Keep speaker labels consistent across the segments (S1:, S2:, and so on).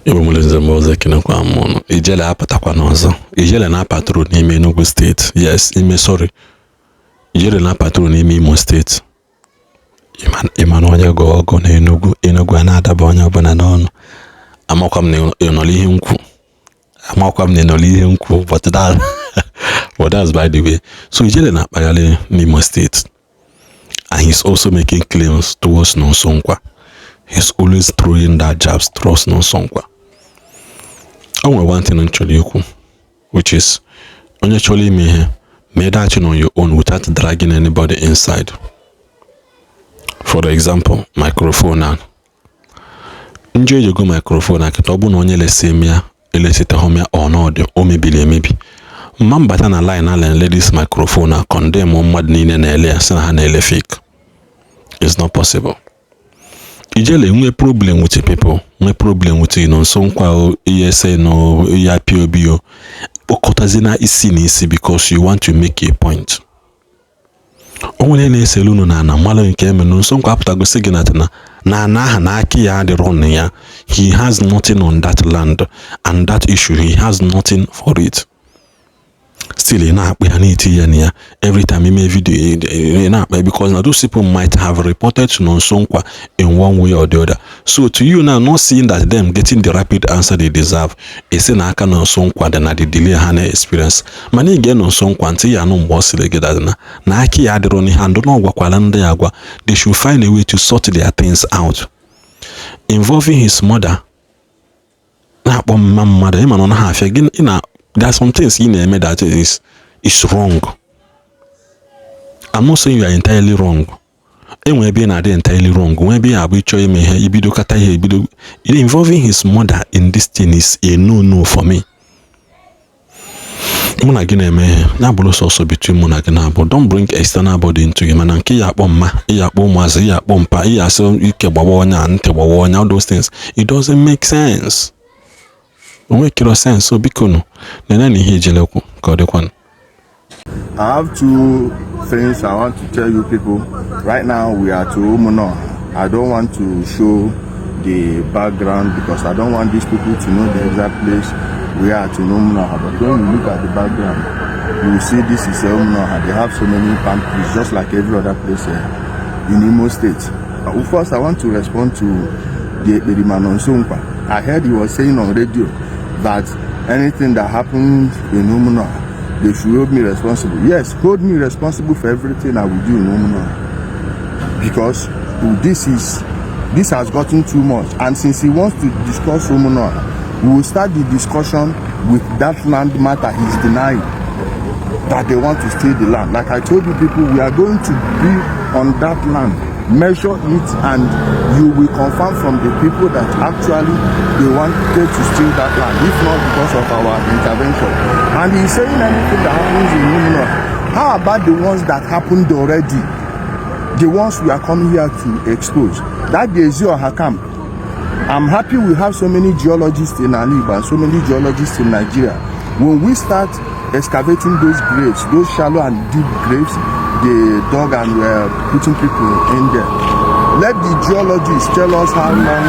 S1: Igbo muleze mboze kinekwa mmono. Ijele apatakwa n'ọzọ. Ijele na patrol n'ime Enugu State. Yes, Ijele na patrol n'ime Imo State. Ịma na onye go ogo na Enugu na-adaba onye ọbụla n'ọnụ. Amakwa m na ịnọli ihe nkwu. But that's by the way. So Ijele na akpagharị n'Imo State. And he's also making claims towards Nonsonkwa. He's always throwing that jabs towards Nonsonkwa. Only one thing actually, which is only actually made action on your own without dragging anybody inside. For example, microphone. Enjoy you go microphone. I can talk about only let's say me, let's say homia or not, or maybe. Mambata na line and ladies microphone and condemn one mad nine and ele and fake. It's not possible. Ijele, we problem with the people. We problem with Nonsonkwa, ESN or EIPOBO. Okotazina is seen because you want to make a point. Only ne seluno na malo nkeme Nonsonkwa aputago signatna na aki ya de ya. He has nothing on that land, and that issue he has nothing for it. Still every time he make video because now those people might have reported to Nonsonkwa in one way or the other. So to you now, not seeing that them getting the rapid answer they deserve, is in aka Nonsonkwa than the delay hana experience. Mani again Nonsonkwa until ya no boss legeda na aki ya de hand no wakwalanda yagwa. They should find a way to sort their things out. Involving his mother. Na mother him on half again there are some things in there that is wrong. I'm not saying you are entirely wrong. And when being entirely wrong, when be habitually involving his mother in this thing is a no for me. Monagina also between Monagina, but don't bring external body into him and all those things. It doesn't make sense. Make your sense so bikono.
S2: I have two things I want to tell you people. Right now we are to Umuno. I don't want to show the background because I don't want these people to know the exact place we are to Umuno. But when you look at the background, you will see this is Umuno. They have so many palm trees just like every other place in Imo State. First I want to respond to the Nonsonkwa. I heard he was saying on radio that anything that happens in Umuno, they should hold me responsible. Yes, hold me responsible for everything I will do in Umuno. Because this has gotten too much. And since he wants to discuss Umuno, we will start the discussion with that land matter he's denying. That they want to steal the land. Like I told you people, we are going to be on that land. Measure it and you will confirm from the people that actually they wanted to steal that land, if not because of our intervention. And he's saying anything that happens in Umuno. How about the ones that happened already? The ones we are coming here to expose. That is your Hakam. I'm happy we have so many geologists in Alib and so many geologists in Nigeria. When we start excavating those graves, those shallow and deep graves, the dog and we're putting people in there. Let the geologists tell us how long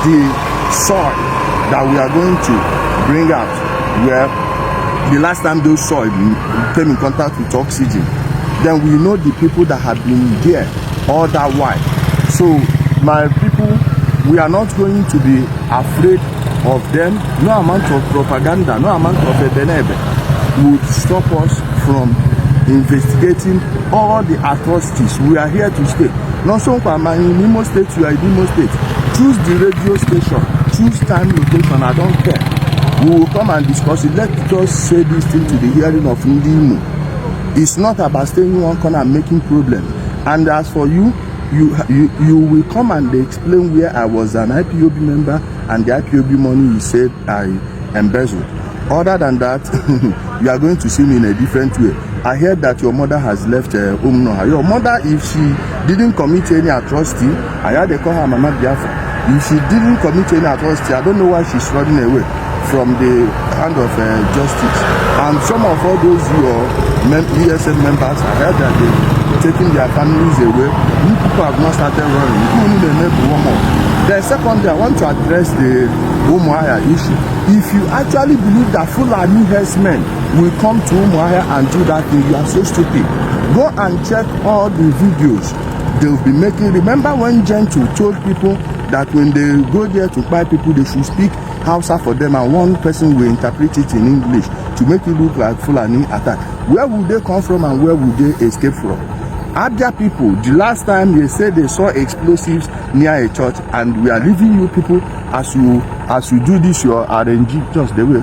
S2: the soil that we are going to bring out, where the last time those soil came in contact with oxygen, then we know the people that have been there all that while. So my people, we are not going to be afraid of them. No amount of propaganda, no amount of ebenebe would stop us from investigating all the atrocities. We are here to stay. Nonsonkwa in Imo State, you are in Imo State. Choose the radio station, choose time, location, I don't care. We will come and discuss it. Let's just say this thing to the hearing of Ndimo. It's not about staying in one corner and making problems. And as for you, you will come and explain where I was an IPOB member and the IPOB money you said I embezzled. Other than that, you are going to see me in a different way. I heard that your mother has left Umuno. Your mother, if she didn't commit any atrocity, I heard they call her Mama Biafra. If she didn't commit any atrocity, I don't know why she's running away from the hand of justice. And some of all those your ESN members, I heard that they're taking their families away. You people have not started running. You only need one more. Then secondly, I want to address the Umuahia issue. If you actually believe that Fulani herdsmen will come to Umuahia and do that thing, you are so stupid. Go and check all the videos they'll be making. Remember when Gentle told people that when they go there to buy people, they should speak Hausa for them, and one person will interpret it in English to make it look like Fulani attack. Where would they come from and where would they escape from? Abia people, the last time they said they saw explosives near a church, and we are leaving you people as you do this your RNG, just the way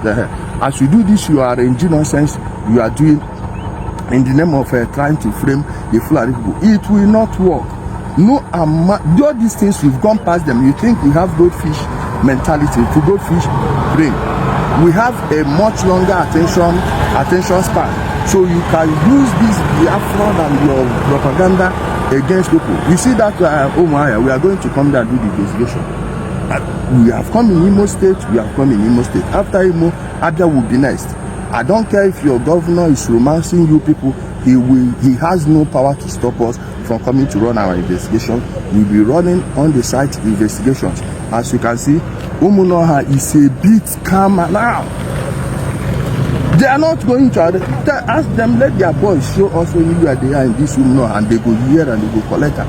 S2: as you do this your RNG nonsense you are doing in the name of trying to frame the Fulani people. It will not work. No amount, all these things we've gone past them. You think we have goldfish mentality, to goldfish brain. We have a much longer attention span. So you can use this Biafran and your propaganda against people. You see that Umuahia, we are going to come there and do the investigation. We have come in Imo State, After Imo, Abia will be next. I don't care if your governor is romancing you people, he has no power to stop us from coming to run our investigation. We'll be running on the site investigations. As you can see, Umuahia is a bit calmer now. They are not going to ask them, let their boys show us when you are there in this room now, and they go here and they go collect her.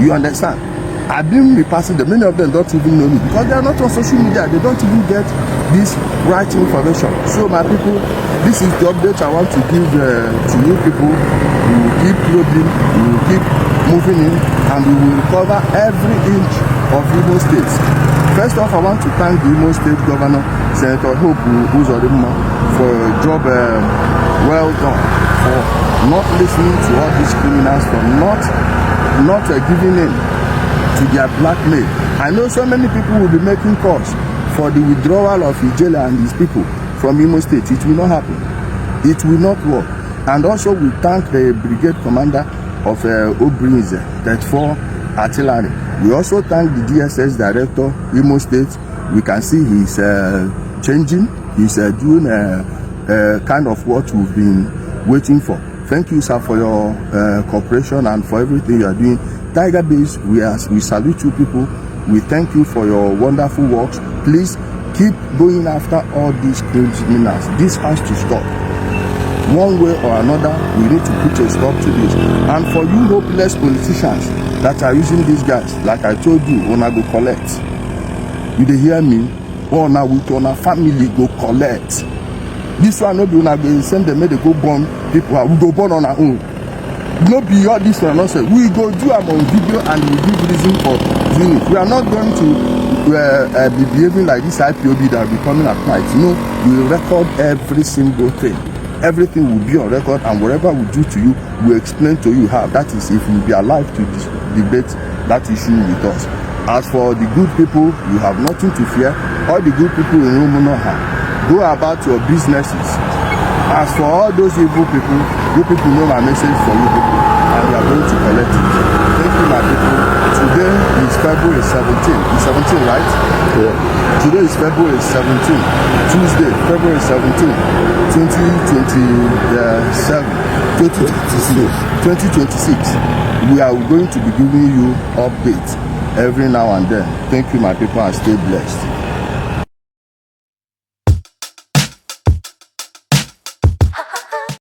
S2: You understand? I've been passing them. Many of them don't even know me because they are not on social media. They don't even get this right information. So my people, this is the update I want to give to you people. We will keep probing, we will keep moving in, and we will cover every inch of Imo State. First off, I want to thank the Imo State Governor, Senator Hope Uzodimma, for a job well done, for not listening to all these criminals, for not giving in to their blackmail. I know so many people will be making calls for the withdrawal of Ijele and his people from Imo State. It will not happen. It will not work. And also we thank the brigade commander of Obrinze, 34 Artillery. We also thank the DSS director, Imo State. We can see he's changing. He's doing kind of what we've been waiting for. Thank you, sir, for your cooperation and for everything you are doing. Tiger Base, we salute you people. We thank you for your wonderful works. Please keep going after all these criminals. This has to stop. One way or another, we need to put a stop to this. And for you hopeless politicians that are using these guys, like I told you, una go collect. You dey hear me? Or now with una family go collect. This one no be una go send them, make they go burn people. We go burn on our own. No be all this one nonsense. We go do am on video and we give reason for doing it. We are not going to be behaving like this IPOB that will be coming at night. No, we will record every single thing. Everything will be on record, and whatever we do to you, we explain to you how. That is, if you will be alive to debate that issue with us. As for the good people, you have nothing to fear. All the good people in Umuahia, go about your businesses. As for all those evil people, you people know my message for you people, and we are going to collect it. Thank you, my people. Today is February 17th. It's 17, right? Yeah. Today is February 17th. Tuesday, February 17th, 2026. We are going to be giving you updates every now and then. Thank you, my people, and stay blessed.